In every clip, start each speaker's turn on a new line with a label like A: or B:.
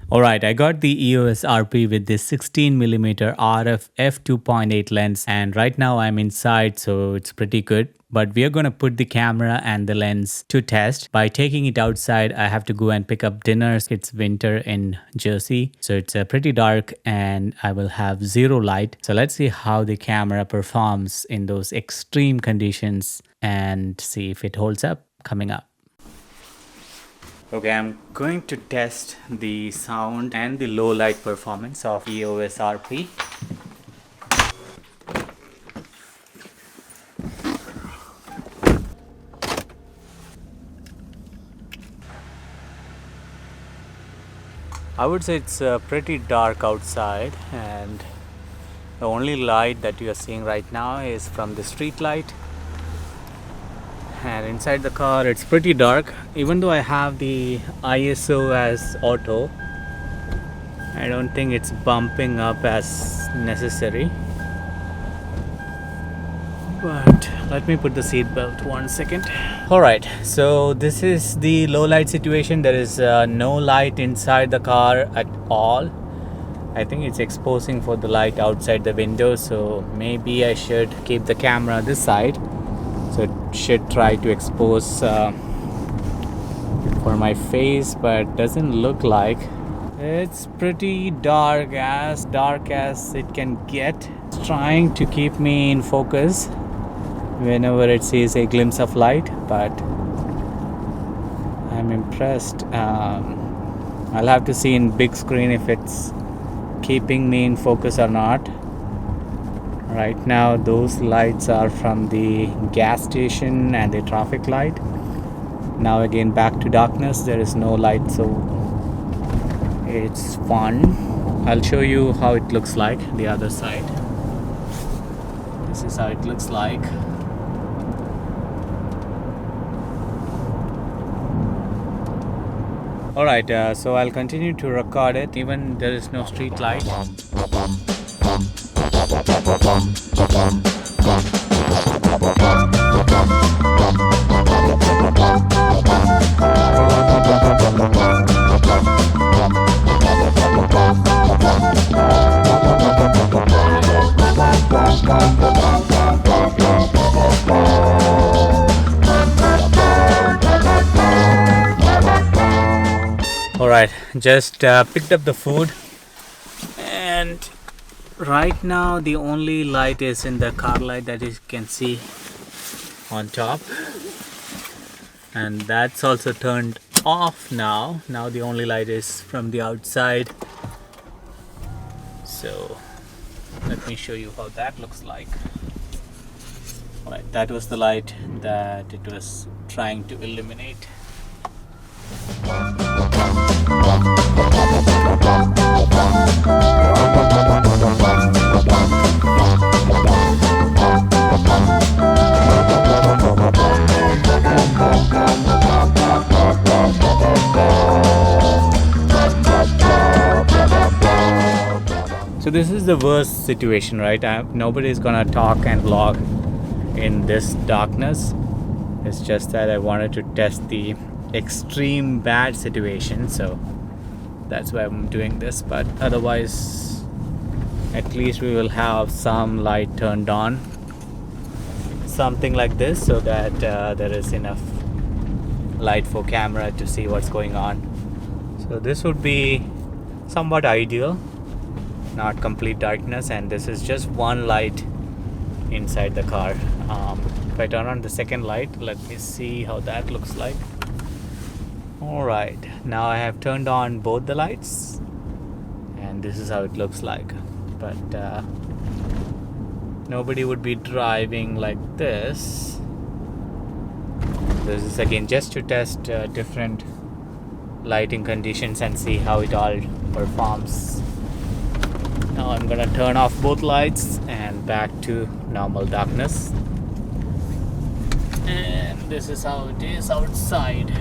A: Alright, I got the EOS RP with this 16mm RF f2.8 lens, and right now I'm inside, so it's pretty good. But we are going to put the camera and the lens to test. By taking it outside, I have to go and pick up dinner. It's winter in Jersey, so it's pretty dark and I will have zero light. So let's see how the camera performs in those extreme conditions and see if it holds up coming up. Okay, I'm going to test the sound and the low light performance of EOS RP. I would say it's pretty dark outside, and the only light that you are seeing right now is from the street light. And inside the car it's pretty dark. Even though I have the ISO as auto, I don't think it's bumping up as necessary. But let me put the seat belt 1 second. Alright, so this is the low light situation. There is no light inside the car at all. I think it's exposing for the light outside the window, so maybe I should keep the camera this side. So it should try to expose for my face, but doesn't look like. It's pretty dark as it can get. It's trying to keep me in focus whenever it sees a glimpse of light, but I'm impressed. I'll have to see in big screen if it's keeping me in focus or not. Right now those lights are from the gas station and the traffic light. Now again back to darkness. There is no light, so it's fun. I'll show you how it looks like the other side. This is how it looks like. Alright, so I'll continue to record it even there is no street light. Alright, just picked up the food, and right now the only light is in the car light that you can see on top, and that's also turned off now. Now the only light is from the outside. So let me show you how that looks like. Alright, that was the light that it was trying to illuminate. So this is the worst situation, right? Nobody's gonna talk and vlog in this darkness. It's just that I wanted to test the extreme bad situation, so that's why I'm doing this. But otherwise, at least we will have some light turned on, something like this, so that there is enough light for camera to see what's going on. So this would be somewhat ideal, not complete darkness, and this is just one light inside the car. If I turn on the second light, let me see how that looks like. Alright, now I have turned on both the lights, and this is how it looks like. But nobody would be driving like this. This is again just to test different lighting conditions and see how it all performs. Now I'm gonna turn off both lights and back to normal darkness. And this is how it is outside.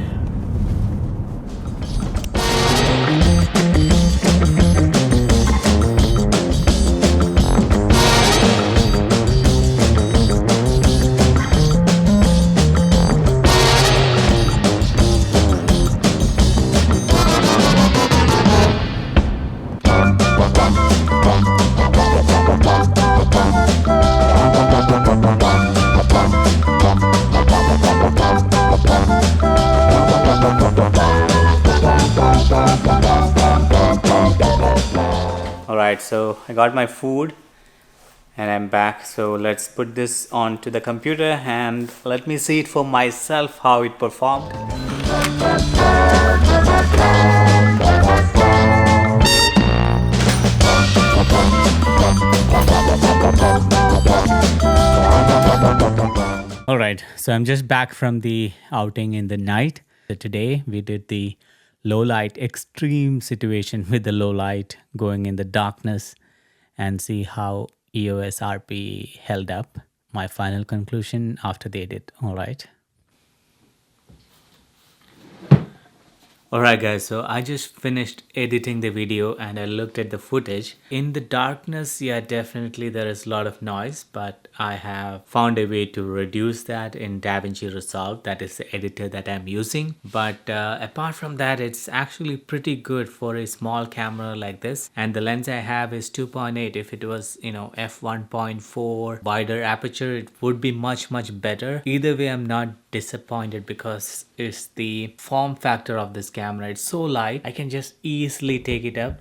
A: Alright, so I got my food and I'm back. So let's put this onto the computer and let me see it for myself how it performed. Alright, so I'm just back from the outing in the night. So today we did the low light extreme situation with the low light going in the darkness and see how EOS RP held up. My final conclusion after the edit. Alright. Alright guys, so I just finished editing the video and I looked at the footage. In the darkness, yeah, definitely there is a lot of noise, but I have found a way to reduce that in DaVinci Resolve. That is the editor that I'm using. But apart from that, it's actually pretty good for a small camera like this. And the lens I have is 2.8. If it was, f1.4 wider aperture, it would be much better. Either way, I'm not disappointed because it's the form factor of this camera. It's so light, I can just easily take it up.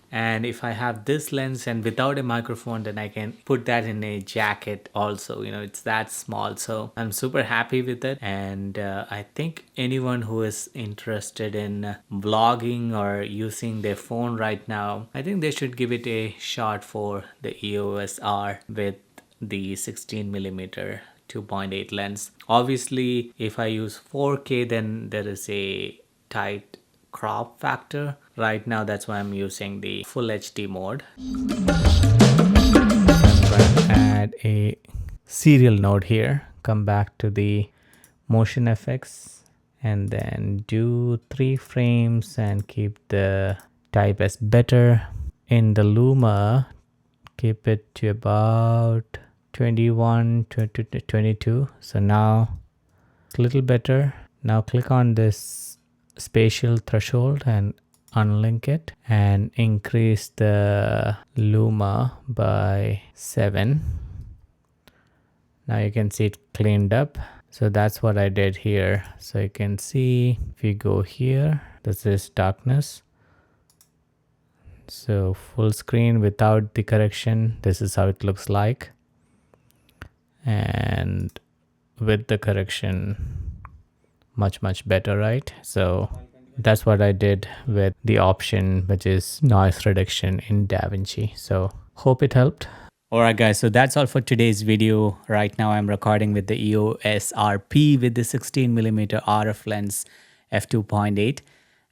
A: And if I have this lens and without a microphone, then I can put that in a jacket also. It's that small. So I'm super happy with it. And I think anyone who is interested in vlogging or using their phone right now, I think they should give it a shot for the EOS R with the 16mm 2.8 lens. Obviously, if I use 4K, then there is a tight crop factor. Right now, that's why I'm using the full HD mode. I'm going to add a serial node here. Come back to the motion effects and then do 3 frames and keep the type as better. In the Luma, keep it to about 21 to 22. So now it's a little better. Now click on this spatial threshold and unlink it and increase the Luma by 7. Now you can see it cleaned up. So that's what I did here. So you can see if you go here, this is darkness. So full screen without the correction, this is how it looks like. And with the correction, much better, right? So that's what I did with the option which is noise reduction in DaVinci. So hope it helped. Alright guys, so that's all for today's video. Right now I'm recording with the EOS RP with the 16mm RF lens f2.8,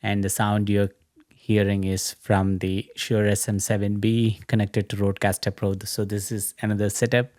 A: and the sound you're hearing is from the Shure SM7B connected to Rodecaster Pro. So this is another setup.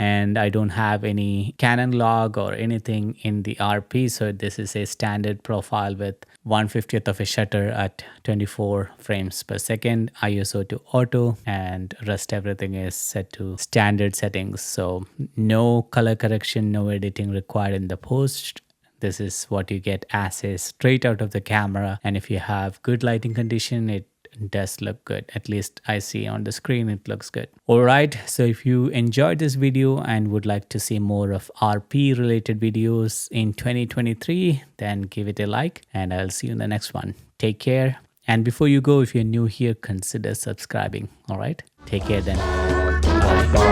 A: And I don't have any Canon log or anything in the RP. So this is a standard profile with 1/50th of a shutter at 24 frames per second, ISO to auto, and rest everything is set to standard settings. So no color correction, no editing required in the post. This is what you get as a straight out of the camera. And if you have good lighting condition, it does look good. At least I see on the screen it looks good. Alright, so if you enjoyed this video and would like to see more of RP related videos in 2023, then give it a like and I'll see you in the next one. Take care. And before you go, if you're new here, consider subscribing. Alright, take care then. Bye.